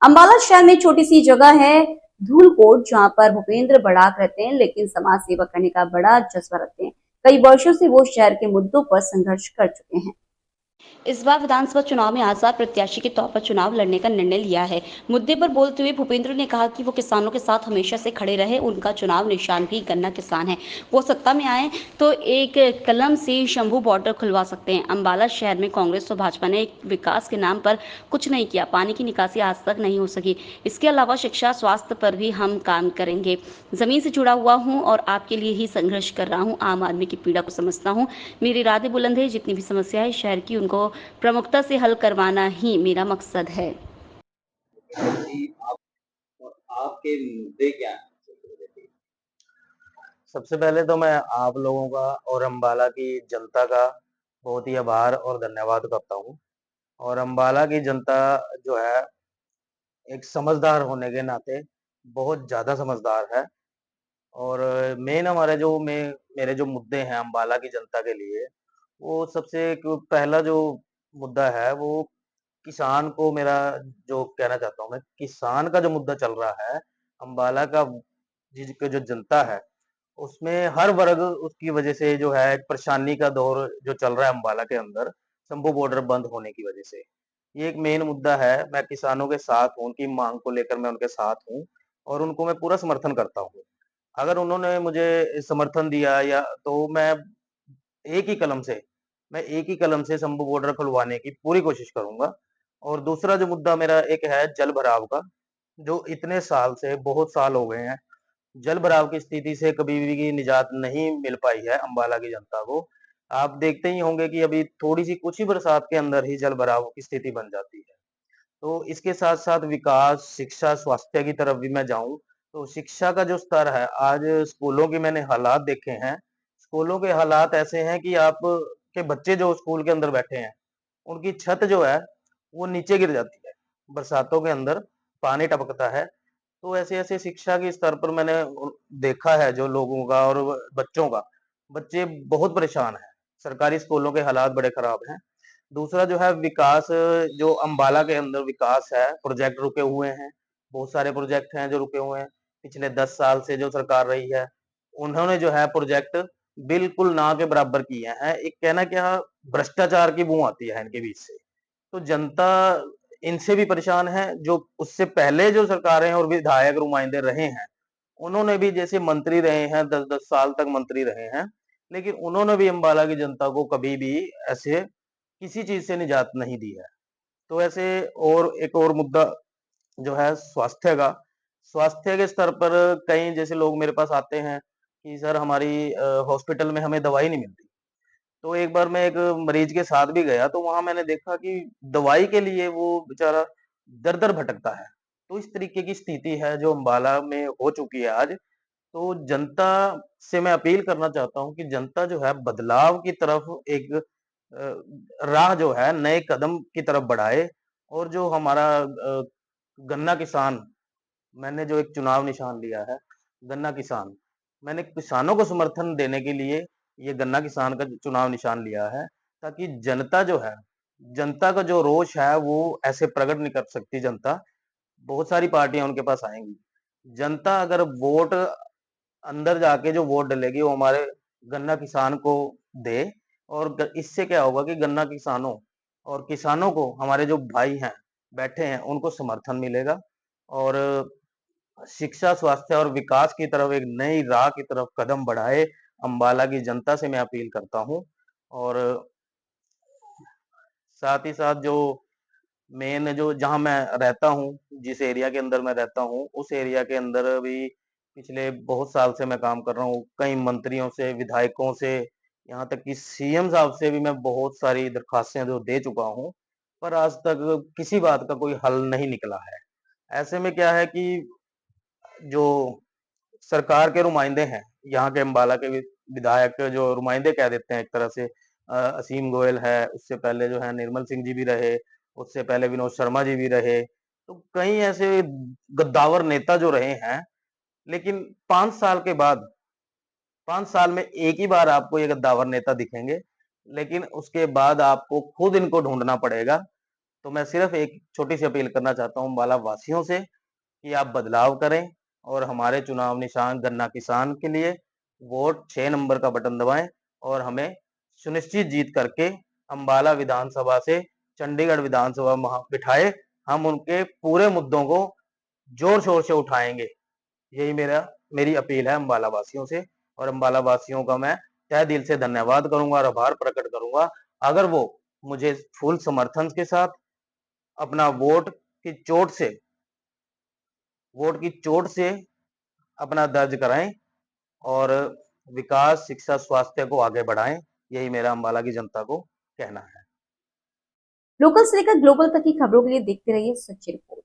अंबाला शहर में छोटी सी जगह है धूलकोट, जहां पर भूपेंद्र बड़ाक रहते हैं, लेकिन समाज सेवा करने का बड़ा जज्बा रखते हैं। कई वर्षों से वो शहर के मुद्दों पर संघर्ष कर चुके हैं। इस बार विधानसभा चुनाव में आजाद प्रत्याशी के तौर पर चुनाव लड़ने का निर्णय लिया है। मुद्दे पर बोलते हुए भूपेंद्र ने कहा कि वो किसानों के साथ हमेशा से खड़े रहे। उनका चुनाव निशान भी गन्ना किसान है। वो सत्ता में आए तो एक कलम से शंभू बॉर्डर खुलवा सकते हैं। अंबाला शहर में कांग्रेस और भाजपा ने विकास के नाम पर कुछ नहीं किया। पानी की निकासी आज तक नहीं हो सकी। इसके अलावा शिक्षा, स्वास्थ्य पर भी हम काम करेंगे। जमीन से जुड़ा हुआ हूँ और आपके लिए ही संघर्ष कर रहा हूँ। आम आदमी की पीड़ा को समझता हूँ। मेरे इरादे बुलंद है। जितनी भी समस्या है शहर की, उनको प्रमुखता से हल करवाना ही मेरा मकसद है। जी, आपके मुद्दे क्या हैं? सबसे पहले तो मैं आप लोगों का और अम्बाला की जनता का बहुत ही आभार और धन्यवाद करता हूँ। और अम्बाला की जनता जो है एक समझदार होने के नाते बहुत ज़्यादा समझदार है। और मेन हमारे जो मेरे जो मुद्दे हैं अम्बाला की जनता के लिए, वो सबसे पहला जो मुद्दा है वो किसान को मेरा जो कहना चाहता हूँ मैं, किसान का जो मुद्दा चल रहा है अम्बाला का, जिसकी जो जनता है उसमें हर वर्ग उसकी वजह से जो है एक परेशानी का दौर जो चल रहा है अम्बाला के अंदर, शंभू बॉर्डर बंद होने की वजह से। ये एक मेन मुद्दा है। मैं किसानों के साथ हूँ, उनकी मांग को लेकर मैं उनके साथ हूँ और उनको मैं पूरा समर्थन करता हूँ। अगर उन्होंने मुझे समर्थन दिया या तो एक ही कलम से मैं एक ही कलम से शंभू बॉर्डर खुलवाने की पूरी कोशिश करूँगा। और दूसरा जो मुद्दा मेरा एक है जल भराव का, जो इतने साल से बहुत साल हो गए हैं, जल भराव की स्थिति से कभी भी निजात नहीं मिल पाई है अम्बाला की जनता को। आप देखते ही होंगे कि अभी थोड़ी-सी कुछ ही बरसात के अंदर ही जल भराव की स्थिति बन जाती है। तो इसके साथ-साथ विकास, शिक्षा, स्वास्थ्य की तरफ भी मैं जाऊँ, तो शिक्षा का जो स्तर है, आज स्कूलों के मैंने हालात देखे हैं। स्कूलों के हालात ऐसे हैं कि आप के बच्चे जो स्कूल के अंदर बैठे हैं, उनकी छत जो है, वो नीचे गिर जाती है। बरसातों के अंदर पानी टपकता है। तो ऐसे-ऐसे शिक्षा के स्तर पर मैंने देखा है जो लोगों का और बच्चों का, बच्चे बहुत परेशान हैं। सरकारी स्कूलों के हालात बड़े खराब हैं। दूसरा जो है विकास, जो अम्बाला के अंदर विकास है, प्रोजेक्ट रुके हुए हैं। बहुत सारे प्रोजेक्ट हैं जो रुके हुए हैं। पिछले 10 साल से जो सरकार रही है, उन्होंने जो है प्रोजेक्ट बिल्कुल ना के बराबर किए हैं। एक कहना क्या भ्रष्टाचार की बू आती है इनके बीच से। तो जनता इनसे भी परेशान है, जो उससे पहले जो सरकारें और विधायक नुमाइंदे रहे हैं, उन्होंने भी जैसे मंत्री रहे हैं, 10-10 साल तक मंत्री रहे हैं, लेकिन उन्होंने भी अम्बाला की जनता को कभी भी ऐसे किसी चीज़ से निजात नहीं दी है। तो ऐसे और एक और मुद्दा जो है स्वास्थ्य का, स्वास्थ्य के स्तर पर कई जैसे लोग मेरे पास आते हैं कि सर हमारी हॉस्पिटल में हमें दवाई नहीं मिलती। तो एक बार मैं एक मरीज के साथ भी गया तो वहाँ मैंने देखा कि दवाई के लिए वो बेचारा दर-दर भटकता है। तो इस तरीके की स्थिति है जो अम्बाला में हो चुकी है आज। तो जनता से मैं अपील करना चाहता हूँ कि जनता जो है बदलाव की तरफ एक राह जो है नए कदम की तरफ बढ़ाए। और जो हमारा गन्ना किसान, मैंने जो एक चुनाव निशान लिया है, गन्ना किसान, मैंने किसानों को समर्थन देने के लिए ये गन्ना किसान का चुनाव निशान लिया है, ताकि जनता जो है, जनता का जो रोष है वो ऐसे प्रकट नहीं कर सकती जनता। बहुत सारी पार्टियाँ उनके पास आएँगी। जनता अगर वोट अंदर जाके जो वोट डलेगी वो हमारे गन्ना किसान को दे। और इससे क्या होगा कि गन्ना किसानों और किसानों को हमारे जो भाई हैं बैठे हैं उनको समर्थन मिलेगा। और शिक्षा, स्वास्थ्य और विकास की तरफ एक नई राह की तरफ कदम बढ़ाए, अम्बाला की जनता से मैं अपील करता हूँ। और साथ ही साथ जो मेन जो जहाँ मैं रहता हूँ, जिस एरिया के अंदर मैं रहता हूँ, उस एरिया के अंदर भी पिछले बहुत साल से मैं काम कर रहा हूँ। कई मंत्रियों से, विधायकों से, यहाँ तक कि सीएम साहब से भी मैं बहुत सारी दरख्वास्तें जो दे चुका हूँ, पर आज तक किसी बात का कोई हल नहीं निकला है। ऐसे में क्या है कि जो सरकार के नुमाइंदे हैं, यहाँ के अम्बाला के विधायक जो नुमाइंदे कह देते हैं एक तरह से, असीम गोयल है, उससे पहले जो है निर्मल सिंह जी भी रहे, उससे पहले विनोद शर्मा जी भी रहे। तो कई ऐसे गद्दावर नेता जो रहे हैं, लेकिन 5 साल के बाद, 5 साल में एक ही बार आपको ये गद्दावर नेता दिखेंगे, लेकिन उसके बाद आपको खुद इनको ढूँढना पड़ेगा। तो मैं सिर्फ एक छोटी-सी अपील करना चाहता हूँ अम्बाला वासियों से कि आप बदलाव करें और हमारे चुनाव निशान गन्ना किसान के लिए वोट 6 नंबर का बटन दबाएँ और हमें सुनिश्चित जीत करके अम्बाला विधानसभा से चंडीगढ़ विधानसभा महा बिठाए। हम उनके पूरे मुद्दों को जोर-शोर से उठाएँगे। यही मेरी अपील है अम्बाला वासियों से और अम्बाला वासियों का मैं तहे दिल से धन्यवाद करूँगा और आभार प्रकट करूँगा, अगर वो मुझे फुल समर्थन के साथ अपना वोट की चोट से अपना दर्ज कराएँ और विकास, शिक्षा, स्वास्थ्य को आगे बढ़ाएँ। यही मेरा अम्बाला की जनता को कहना है। लोकल से लेकर ग्लोबल तक की खबरों के लिए देखते रहिए सच्ची रिपोर्ट।